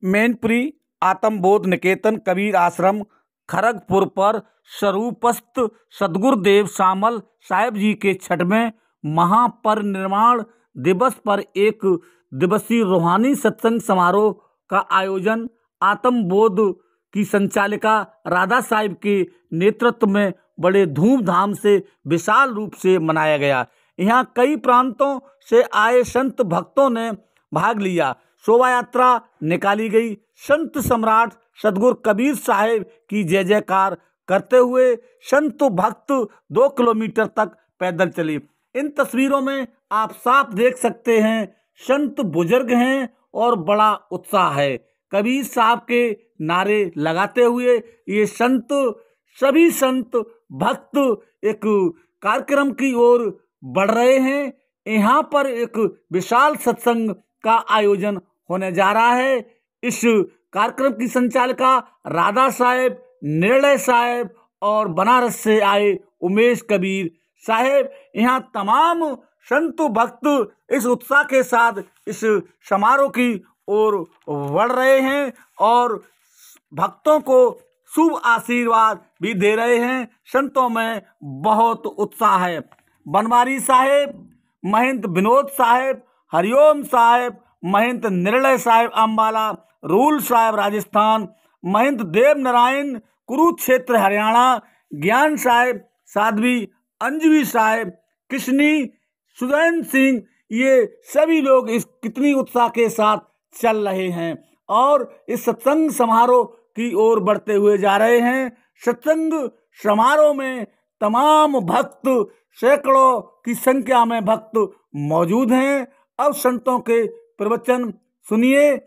मैनपुरी आत्मबोध निकेतन कबीर आश्रम खड़गपुर पर स्वरूपस्थ सद्गुरुदेव शामल साहेब जी के 6वें महापरिनिर्वाण दिवस पर एक दिवसीय रूहानी सत्संग समारोह का आयोजन आत्मबोध की संचालिका राधा साहिब के नेतृत्व में बड़े धूमधाम से विशाल रूप से मनाया गया। यहाँ कई प्रांतों से आए संत भक्तों ने भाग लिया। शोभा यात्रा निकाली गई। संत सम्राट सद्गुरु कबीर साहिब की जय जयकार करते हुए संत भक्त 2 किलोमीटर तक पैदल चले। इन तस्वीरों में आप साफ देख सकते हैं संत बुजुर्ग हैं और बड़ा उत्साह है। कबीर साहब के नारे लगाते हुए ये सभी संत भक्त एक कार्यक्रम की ओर बढ़ रहे हैं। यहाँ पर एक विशाल सत्संग का आयोजन होने जा रहा है। इस कार्यक्रम की संचालिका राधा साहेब, निर्णय साहेब और बनारस से आए उमेश कबीर साहेब, यहाँ तमाम संत भक्त इस उत्साह के साथ इस समारोह की ओर बढ़ रहे हैं और भक्तों को शुभ आशीर्वाद भी दे रहे हैं। संतों में बहुत उत्साह है। बनवारी साहेब, महंत विनोद साहेब, हरिओम साहेब, महंत निर्णय साहेब अम्बाला, रूल साहेब राजस्थान, महंत देव नारायण कुरुक्षेत्र हरियाणा, ज्ञान साहेब साध्वी, अंजलि साहेब, कृष्णी, सुदैन सिंह, ये सभी लोग इस कितनी उत्साह के साथ चल रहे हैं और इस सत्संग समारोह की ओर बढ़ते हुए जा रहे हैं। सत्संग समारोह में तमाम भक्त, सैकड़ों की संख्या में भक्त मौजूद हैं। अब संतों के प्रवचन सुनिए,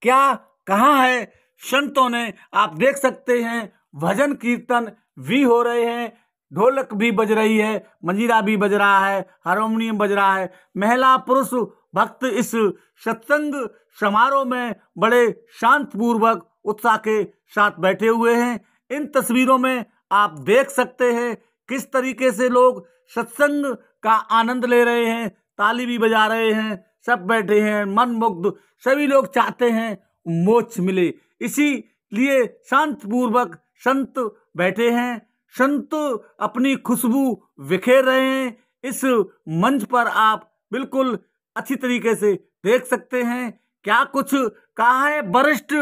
क्या कहा है संतों ने। आप देख सकते हैं भजन कीर्तन भी हो रहे हैं, ढोलक भी बज रही है, मंजीरा भी बज रहा है, हारमोनियम बज रहा है। महिला पुरुष भक्त इस सत्संग समारोह में बड़े शांतपूर्वक उत्साह के साथ बैठे हुए हैं। इन तस्वीरों में आप देख सकते हैं किस तरीके से लोग सत्संग का आनंद ले रहे हैं, ताली भी बजा रहे हैं, सब बैठे हैं मनमुग्ध। सभी लोग चाहते हैं मोक्ष मिले, इसीलिए शांतपूर्वक संत बैठे हैं। संत अपनी खुशबू बिखेर रहे हैं। इस मंच पर आप बिल्कुल अच्छी तरीके से देख सकते हैं क्या कुछ कहा है वरिष्ठ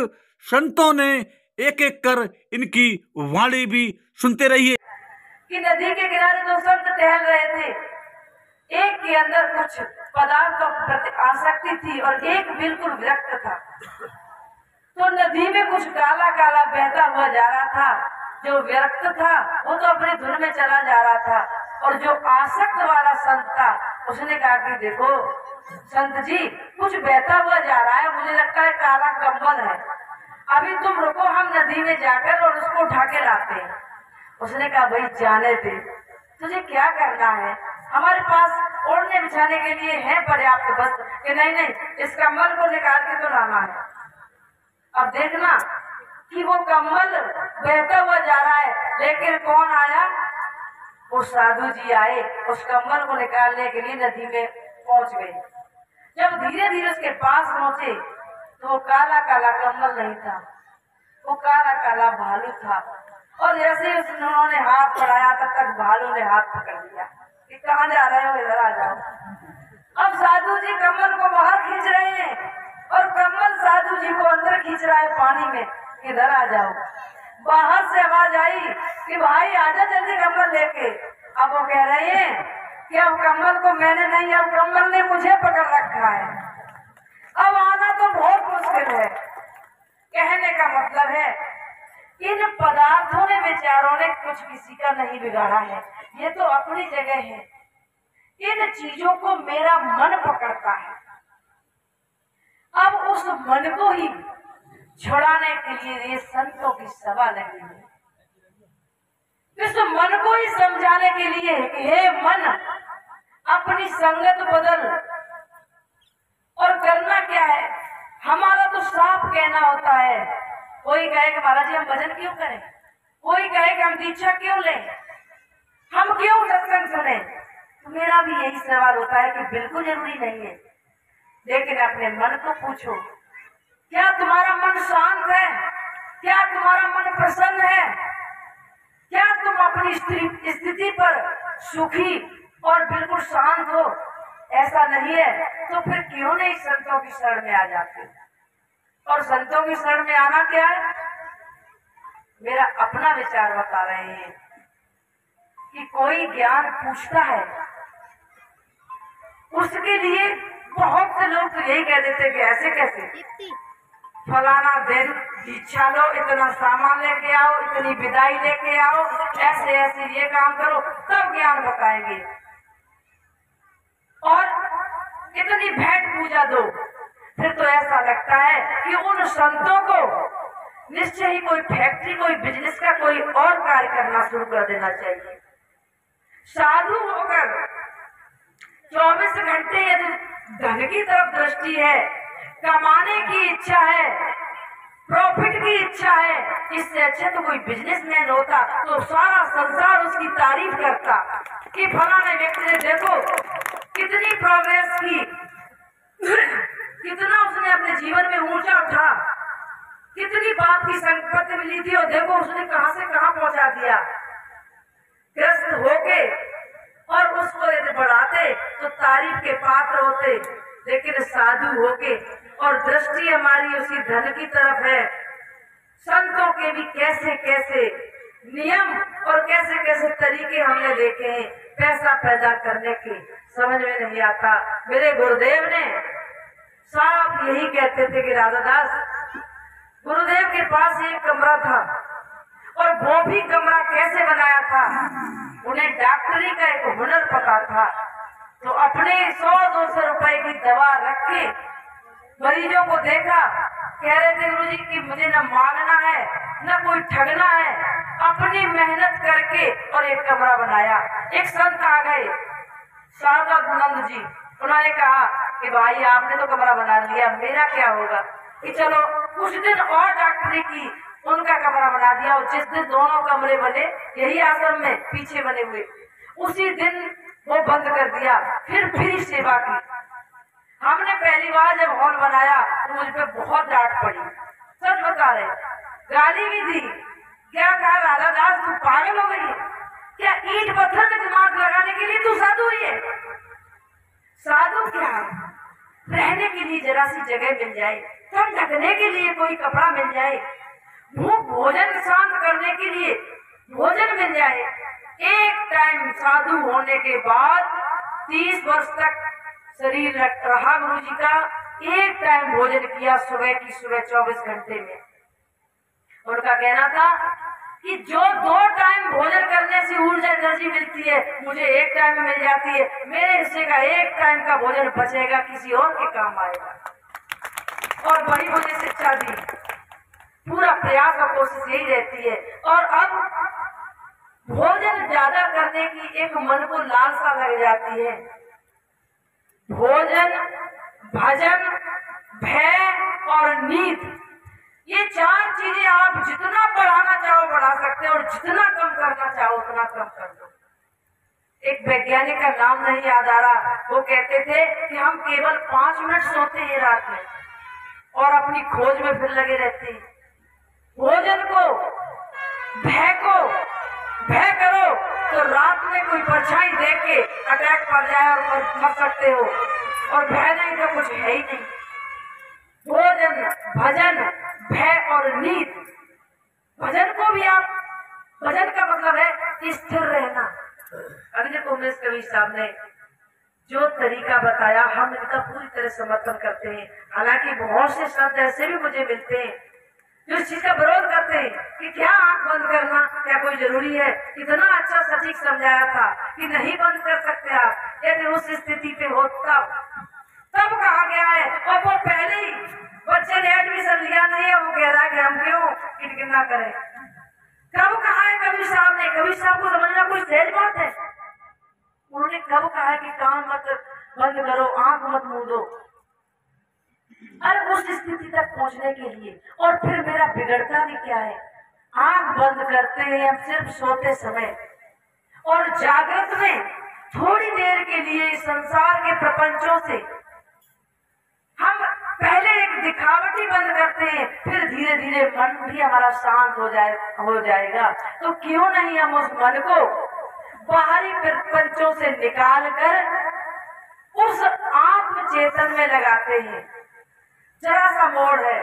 संतों ने। एक एक कर इनकी वाणी भी सुनते रहिए। कि नदी के किनारे 2 संत टहल रहे थे। एक के अंदर कुछ पदार्थों प्रति आसक्ति थी और एक बिल्कुल विरक्त था। तो नदी में कुछ काला काला बहता हुआ जा रहा था। जो विरक्त था वो तो अपनी धुन में चला जा रहा था और जो आसक्त वाला संत था उसने कहा कि देखो संत जी, कुछ बहता हुआ जा रहा है, मुझे लगता है काला कंबल है। अभी तुम रुको, हम नदी में जाकर और उसको उठा के लाते हैं। उसने कहा भाई जाने दे, तुझे क्या करना है, हमारे पास ओढ़ने बिछाने के लिए है पर्याप्त वस्त्र। कि नहीं नहीं, इस कंबल को निकाल के तो लाना है। अब देखना कि वो कंबल बहता हुआ जा रहा है, लेकिन कौन आया? वो साधु जी आए, उस कंबल को निकालने के लिए नदी में पहुंच गए। जब धीरे धीरे उसके पास पहुंचे तो वो काला काला कंबल नहीं था, वो काला काला भालू था। और जैसे उन्होंने हाथ बढ़ाया तब तक भालू ने हाथ पकड़ लिया कि कहाँ जा रहे हो, इधर आ जाओ। अब साधु जी कंबल को बाहर खींच रहे हैं और कंबल साधु जी को अंदर खींच रहा है पानी में, इधर आ जाओ। बाहर से आवाज आई कि भाई आजा जल्दी कंबल लेके। अब वो कह रहे हैं कि अब कंबल को मैंने नहीं, अब कंबल ने मुझे पकड़ रखा है, अब आना तो बहुत मुश्किल है। कहने का मतलब है इन पदार्थों ने, विचारों ने कुछ किसी का नहीं बिगाड़ा है, ये तो अपनी जगह है। इन चीजों को मेरा मन पकड़ता है। अब उस मन को ही छुड़ाने के लिए ये संतों की सभा लगी है। इस मन को ही समझाने के लिए हे मन, अपनी संगत बदल। और करना क्या है, हमारा तो साफ कहना होता है। कोई कहे कि महाराज जी हम भजन क्यों करें, कोई कहे कि हम दीक्षा क्यों लें, हम क्यों सत्संग सुने। तो मेरा भी यही सवाल होता है कि बिल्कुल जरूरी नहीं है, लेकिन अपने मन को पूछो क्या तुम्हारा मन शांत है? क्या तुम्हारा मन प्रसन्न है? क्या तुम अपनी स्थिति पर सुखी और बिल्कुल शांत हो? ऐसा नहीं है तो फिर क्यों नहीं संतों की शरण में आ जाते? और संतों की शरण में आना क्या है? मेरा अपना विचार बता रहे हैं कि कोई ज्ञान पूछता है, उसके लिए बहुत से लोग तो यही कह देते कि ऐसे कैसे, फलाना दिन दीक्षा लो, इतना सामान लेके आओ, इतनी विदाई लेके आओ, ऐसे ऐसे ये काम करो, तब ज्ञान बताएंगे। और इतनी भेंट पूजा दो। फिर तो ऐसा लगता है कि उन संतों को निश्चय ही कोई फैक्ट्री, कोई बिजनेस का कोई और कार्य करना शुरू कर देना चाहिए। साधु होकर 24 घंटे यदि धन की तरफ दृष्टि है, कमाने की इच्छा है, प्रॉफिट की इच्छा है, इससे अच्छा तो कोई बिजनेसमैन होता तो सारा संसार उसकी तारीफ करता कि फलाने व्यक्ति ने देखो कितनी प्रोग्रेस की, कितना उसने अपने जीवन में ऊंचा उठा, कितनी बाप की संपत्ति मिली थी और देखो उसने कहां से कहां पहुंचा दिया। ग्रस्त होके और उसको यदि बढ़ाते तो तारीफ के पात्र होते, लेकिन साधु होके और दृष्टि हमारी उसी धन की तरफ है। संतों के भी कैसे कैसे नियम और कैसे कैसे तरीके हमने देखे हैं पैसा पैदा करने के, समझ में नहीं आता। मेरे गुरुदेव ने साफ यही कहते थे कि राधादास, गुरुदेव के पास एक कमरा था और वो भी कमरा कैसे बनाया था, उन्हें डॉक्टरी का एक हुनर पता था। तो अपने 100-200 रुपए की दवा रख के मरीजों को देखा, कह रहे थे गुरुजी कि मुझे न मांगना है न कोई ठगना है, अपनी मेहनत करके और एक कमरा बनाया। एक संत आ गए, शारदानंद जी, उन्होंने कहा कि भाई आपने तो कमरा बना लिया, मेरा क्या होगा? कि चलो कुछ दिन और डॉक्टरी की, उनका कमरा बना दिया और जिस दिन दोनों कमरे बने यही आश्रम में पीछे बने हुए, उसी दिन वो बंद कर दिया। फिर सेवा की। हमने पहली बार जब हॉल बनाया तो मुझ पे बहुत डांट पड़ी, सच बता रहे, गाली भी दी। क्या कहा, राधादास तू पागल हो गई है क्या? ईंट पत्थर में दिमाग लगाने के लिए तू साधु हुई है? साधु क्या है? रहने के लिए जरा सी जगह मिल जाए, कम ढकने के लिए कोई कपड़ा मिल जाए, भूख भोजन शांत करने के लिए भोजन मिल जाए। एक टाइम साधु होने के बाद 30 वर्ष तक शरीर रहा गुरु जी का, एक टाइम भोजन किया सुबह की सुबह 24 घंटे में। उनका कहना था कि जो 2 टाइम भोजन करने से ऊर्जा एनर्जी मिलती है, मुझे एक टाइम में मिल जाती है। मेरे हिस्से का एक टाइम का भोजन बचेगा, किसी और के काम आएगा। और बड़ी मुझे शिक्षा दी, पूरा प्रयास और कोशिश यही रहती है। और अब भोजन ज्यादा करने की एक मन को लालसा लग जाती है। भोजन, भजन, भय और नींद, ये 4 चीजें आप जितना बढ़ाना चाहो बढ़ा सकते हो और जितना कम करना चाहो उतना कम कर दो। एक वैज्ञानिक का नाम नहीं याद आ रहा, वो कहते थे कि हम केवल 5 मिनट सोते हैं रात में और अपनी खोज में फिर लगे रहते हैं। भोजन को, भय करो तो रात में कोई परछाई देख के अटैक पड़ जाए और मर सकते हो, और भय नहीं तो कुछ है ही नहीं। भोजन, भजन, भय और नींद। भजन को भी आप, भजन का मतलब है स्थिर रहना। अभी उमेश कवि साहब ने जो तरीका बताया, हम इनका पूरी तरह समर्थन करते हैं। हालांकि बहुत से संत ऐसे भी मुझे मिलते हैं जो इस चीज का विरोध करते हैं कि क्या आंख बंद करना क्या कोई जरूरी है? इतना अच्छा सटीक समझाया था कि नहीं बंद कर सकते आप, यदि उस स्थिति पे हो तब कहा गया है। और वो पहले ही बच्चे ने एडमिशन लिया नहीं है, वो कह रहा है कि हम क्यों किटकिना करें। कब कहा है कबीर साहब ने? कबीर साहब को समझना कोई सहज बात है? उन्होंने कब कहा है कि कान मत बंद करो, आंख मत मूंदो? अरे उस स्थिति तक पहुंचने के लिए। और फिर मेरा बिगड़ता भी क्या है? आंख बंद करते हैं हम सिर्फ सोते समय, और जागृत में थोड़ी देर के लिए संसार के प्रपंचों से हम पहले एक दिखावटी बंद करते हैं, फिर धीरे धीरे मन भी हमारा शांत हो जाएगा। तो क्यों नहीं हम उस मन को बाहरी प्रपंचों से निकाल कर उस आत्म चेतन में लगाते हैं। जरा सा मोड़ है,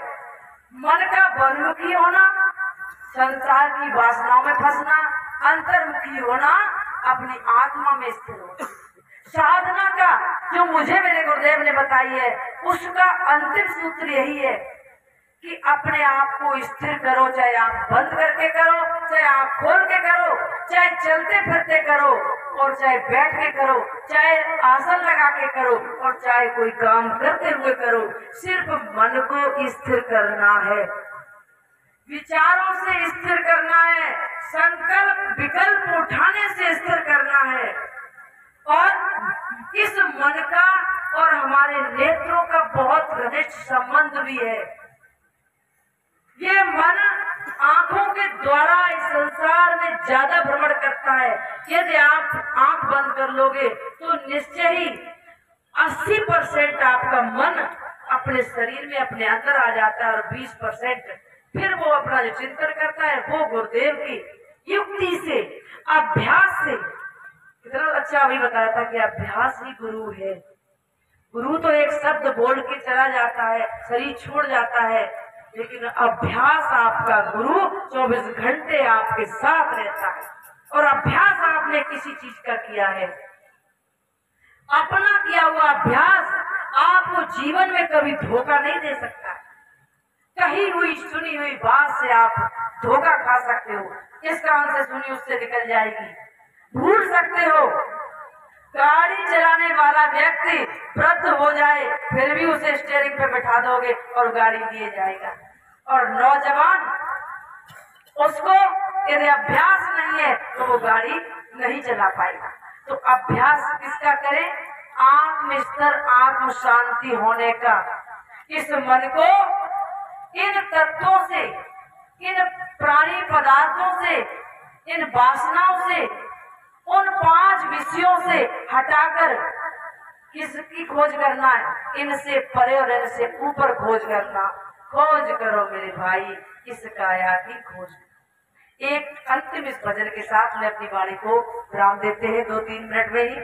मन का बहिर्मुखी होना, संसार की वासनाओं में फंसना, अंतर्मुखी होना, अपनी आत्मा में स्थिर होना। साधना का जो मुझे मेरे गुरुदेव ने बताई है, उसका अंतिम सूत्र यही है कि अपने आप को स्थिर करो, चाहे आंख बंद करके करो, चाहे आंख खोल के करो, चाहे चलते फिरते करो, और चाहे बैठ के करो, चाहे आसन लगा के करो, और चाहे कोई काम करते हुए करो। सिर्फ मन को स्थिर करना है, विचारों से स्थिर करना है, संकल्प विकल्प उठाने से स्थिर करना है। और इस मन का और हमारे नेत्रों का बहुत घनिष्ठ संबंध भी है। ये मन आंखों के द्वारा इस संसार में ज्यादा भ्रमण करता है। यदि आप आंख बंद कर लोगे तो निश्चय ही 80% आपका मन अपने शरीर में अपने अंदर आ जाता है, और 20% फिर वो अपना जो चिंतन करता है वो गुरुदेव की युक्ति से, अभ्यास से। कितना अच्छा अभी बताया था कि अभ्यास ही गुरु है। गुरु तो एक शब्द बोल के चला जाता है, शरीर छोड़ जाता है, लेकिन अभ्यास आपका गुरु 24 घंटे आपके साथ रहता है। और अभ्यास आपने किसी चीज का किया है, अपना किया हुआ अभ्यास आपको जीवन में कभी धोखा नहीं दे सकता। कही हुई सुनी हुई बात से आप धोखा खा सकते हो, इस कान से सुनी उससे निकल जाएगी, भूल सकते हो। गाड़ी चलाने वाला व्यक्ति वृद्ध हो जाए फिर भी उसे स्टीयरिंग पे बैठा दोगे और गाड़ी दिए जाएगा। और नौजवान, उसको यदि अभ्यास नहीं है तो वो गाड़ी नहीं चला पाएगा। तो अभ्यास किसका करें? आत्मस्तर, आत्म शांति होने का। इस मन को इन तत्वों से, इन प्राणी पदार्थों से, इन वासनाओं से, उन 5 विषयों से हटाकर किसकी खोज करना है? इनसे परे और इनसे ऊपर खोज करना। खोज करो मेरे भाई, इस काया की खोज। एक अंतिम इस भजन के साथ में अपनी वाणी को विराम देते हैं 2-3 मिनट में ही।